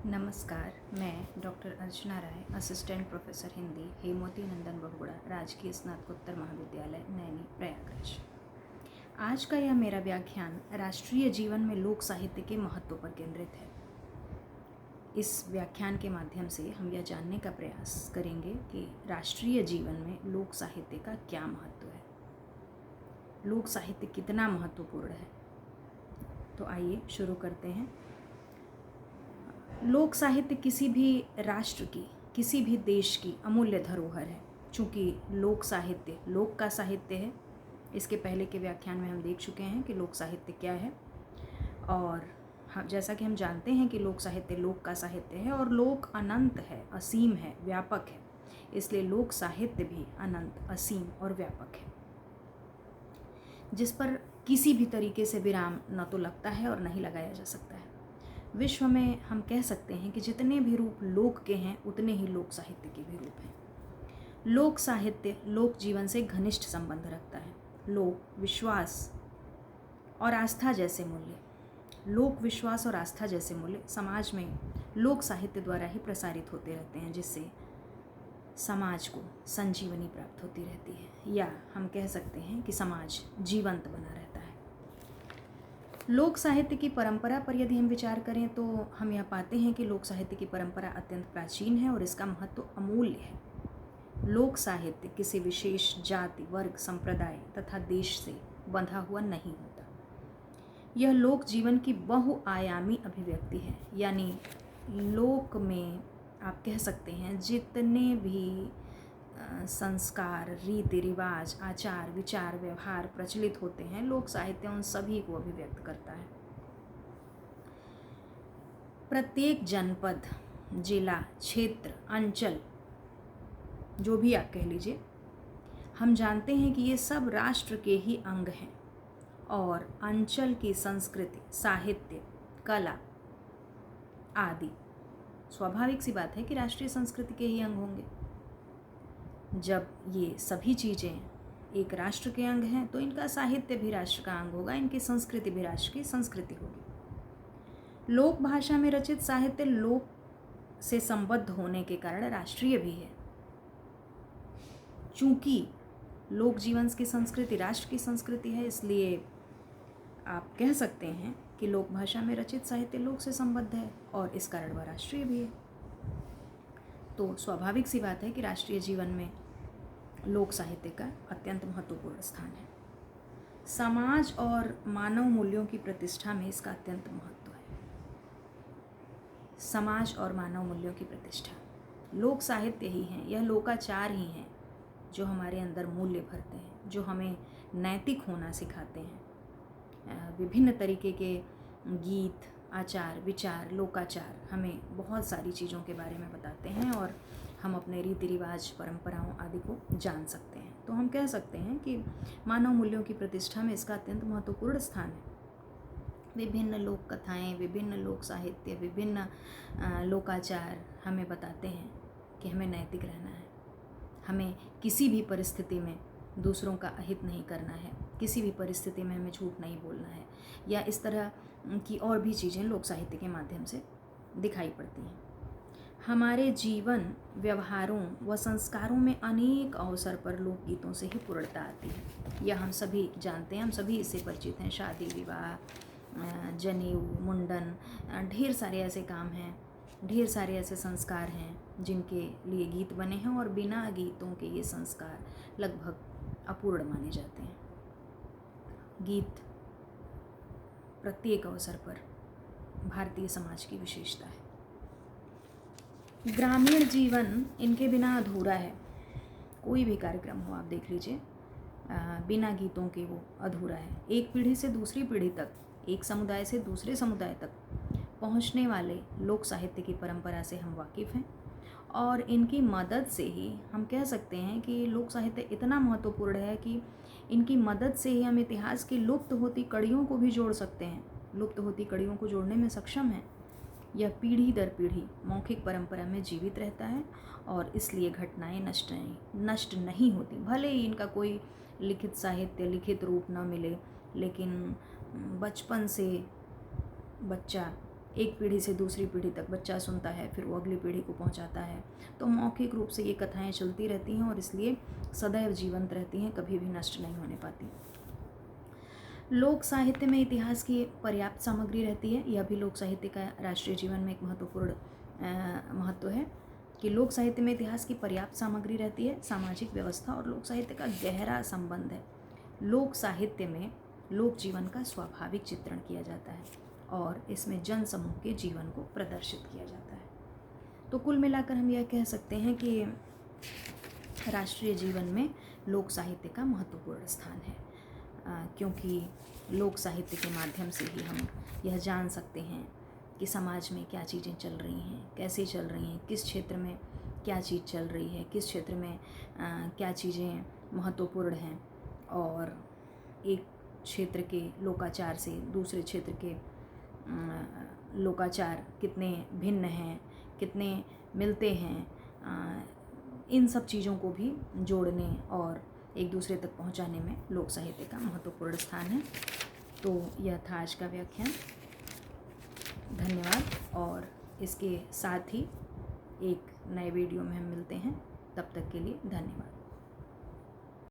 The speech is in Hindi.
नमस्कार, मैं डॉक्टर अर्चना राय, असिस्टेंट प्रोफेसर हिंदी, हेमवती नंदन बहुगुणा राजकीय स्नातकोत्तर महाविद्यालय नैनी, प्रयागराज। आज का यह मेरा व्याख्यान राष्ट्रीय जीवन में लोक साहित्य के महत्व पर केंद्रित है। इस व्याख्यान के माध्यम से हम यह जानने का प्रयास करेंगे कि राष्ट्रीय जीवन में लोक साहित्य का क्या महत्व है, लोक साहित्य कितना महत्वपूर्ण है। तो आइए शुरू करते हैं। लोक साहित्य किसी भी राष्ट्र की, किसी भी देश की अमूल्य धरोहर है। चूँकि लोक साहित्य लोक का साहित्य है, इसके पहले के व्याख्यान में हम देख चुके हैं कि लोक साहित्य क्या है। और जैसा कि हम जानते हैं कि लोक साहित्य लोक का साहित्य है और लोक अनंत है, असीम है, व्यापक है। इसलिए लोक साहित्य भी अनंत, असीम और व्यापक है, जिस पर किसी भी तरीके से विराम न तो लगता है और न ही लगाया जा सकता है। विश्व में हम कह सकते हैं कि जितने भी रूप लोक के हैं उतने ही लोक साहित्य के भी रूप हैं। लोक साहित्य लोक जीवन से घनिष्ठ संबंध रखता है। लोक विश्वास और आस्था जैसे मूल्य, लोक विश्वास और आस्था जैसे मूल्य समाज में लोक साहित्य द्वारा ही प्रसारित होते रहते हैं, जिससे समाज को संजीवनी प्राप्त होती रहती है, या हम कह सकते हैं कि समाज जीवंत बना रहता है। लोक साहित्य की परंपरा पर यदि हम विचार करें तो हम यह पाते हैं कि लोक साहित्य की परंपरा अत्यंत प्राचीन है और इसका महत्व अमूल्य है। लोक साहित्य किसी विशेष जाति, वर्ग, संप्रदाय तथा देश से बंधा हुआ नहीं होता। यह लोक जीवन की बहुआयामी अभिव्यक्ति है, यानी लोक में आप कह सकते हैं जितने भी संस्कार, रीति रिवाज, आचार विचार, व्यवहार प्रचलित होते हैं, लोक साहित्य उन सभी को अभिव्यक्त करता है। प्रत्येक जनपद, जिला, क्षेत्र, अंचल, जो भी आप कह लीजिए, हम जानते हैं कि ये सब राष्ट्र के ही अंग हैं और अंचल की संस्कृति, साहित्य, कला आदि स्वाभाविक सी बात है कि राष्ट्रीय संस्कृति के ही अंग होंगे। जब ये सभी चीज़ें एक राष्ट्र के अंग हैं तो इनका साहित्य भी राष्ट्र का अंग होगा, इनकी संस्कृति भी राष्ट्र की संस्कृति होगी। लोक भाषा में रचित साहित्य लोक से संबद्ध होने के कारण राष्ट्रीय भी है। चूँकि लोक जीवन की संस्कृति राष्ट्र की संस्कृति है, इसलिए आप कह सकते हैं कि लोक भाषा में रचित साहित्य लोक से संबद्ध है और इस कारण वह राष्ट्रीय भी है। तो स्वाभाविक सी बात है कि राष्ट्रीय जीवन में लोक साहित्य का अत्यंत महत्वपूर्ण स्थान है। समाज और मानव मूल्यों की प्रतिष्ठा में इसका अत्यंत महत्व है। समाज और मानव मूल्यों की प्रतिष्ठा, लोक साहित्य ही हैं, यह लोकाचार ही हैं जो हमारे अंदर मूल्य भरते हैं, जो हमें नैतिक होना सिखाते हैं। विभिन्न तरीके के गीत, आचार विचार, लोकाचार हमें बहुत सारी चीज़ों के बारे में बताते हैं और हम अपने रीति रिवाज, परंपराओं आदि को जान सकते हैं। तो हम कह सकते हैं कि मानव मूल्यों की प्रतिष्ठा में इसका अत्यंत महत्वपूर्ण स्थान है। विभिन्न लोक कथाएँ, विभिन्न लोक साहित्य, विभिन्न लोकाचार हमें बताते हैं कि हमें नैतिक रहना है, हमें किसी भी परिस्थिति में दूसरों का अहित नहीं करना है, किसी भी परिस्थिति में हमें झूठ नहीं बोलना है, या इस तरह की और भी चीज़ें लोक साहित्य के माध्यम से दिखाई पड़ती हैं। हमारे जीवन, व्यवहारों व संस्कारों में अनेक अवसर पर लोकगीतों से ही पूर्णता आती है। यह हम सभी जानते हैं, हम सभी इससे परिचित हैं। शादी विवाह, जनेऊ, मुंडन, ढेर सारे ऐसे काम हैं, ढेर सारे ऐसे संस्कार हैं जिनके लिए गीत बने हैं और बिना गीतों के ये संस्कार लगभग अपूर्ण माने जाते हैं। गीत प्रत्येक अवसर पर भारतीय समाज की विशेषता है। ग्रामीण जीवन इनके बिना अधूरा है। कोई भी कार्यक्रम हो आप देख लीजिए, बिना गीतों के वो अधूरा है। एक पीढ़ी से दूसरी पीढ़ी तक, एक समुदाय से दूसरे समुदाय तक पहुंचने वाले लोक साहित्य की परंपरा से हम वाकिफ़ हैं और इनकी मदद से ही हम कह सकते हैं कि लोक साहित्य इतना महत्वपूर्ण है कि इनकी मदद से ही हम इतिहास की लुप्त होती कड़ियों को भी जोड़ सकते हैं, लुप्त होती कड़ियों को जोड़ने में सक्षम हैं। यह पीढ़ी दर पीढ़ी मौखिक परंपरा में जीवित रहता है और इसलिए घटनाएं नष्ट नहीं होती। भले ही इनका कोई लिखित साहित्य, लिखित रूप न मिले, लेकिन बचपन से बच्चा एक पीढ़ी से दूसरी पीढ़ी तक बच्चा सुनता है, फिर वो अगली पीढ़ी को पहुंचाता है। तो मौखिक रूप से ये कथाएं चलती रहती हैं और इसलिए सदैव जीवंत रहती हैं, कभी भी नष्ट नहीं होने पाती। लोक साहित्य में इतिहास की पर्याप्त सामग्री रहती है। यह भी लोक साहित्य का राष्ट्रीय जीवन में एक महत्वपूर्ण महत्व है कि लोक साहित्य में इतिहास की पर्याप्त सामग्री रहती है। सामाजिक व्यवस्था और लोक साहित्य का गहरा संबंध है। लोक साहित्य में लोक जीवन का स्वाभाविक चित्रण किया जाता है और इसमें जन समूह के जीवन को प्रदर्शित किया जाता है। तो कुल मिलाकर हम यह कह सकते हैं कि राष्ट्रीय जीवन में लोक साहित्य का महत्वपूर्ण स्थान है, क्योंकि लोक साहित्य के माध्यम से ही हम यह जान सकते हैं कि समाज में क्या चीज़ें चल रही हैं, कैसे चल रही हैं, किस क्षेत्र में क्या चीज़ चल रही है, किस क्षेत्र में क्या चीज़ें महत्वपूर्ण हैं, और एक क्षेत्र के लोकाचार से दूसरे क्षेत्र के लोकाचार कितने भिन्न हैं, कितने मिलते हैं, इन सब चीज़ों को भी जोड़ने और एक दूसरे तक पहुंचाने में लोक साहित्य का महत्वपूर्ण स्थान है। तो यह था आज का व्याख्यान। धन्यवाद, और इसके साथ ही एक नए वीडियो में हम मिलते हैं। तब तक के लिए धन्यवाद।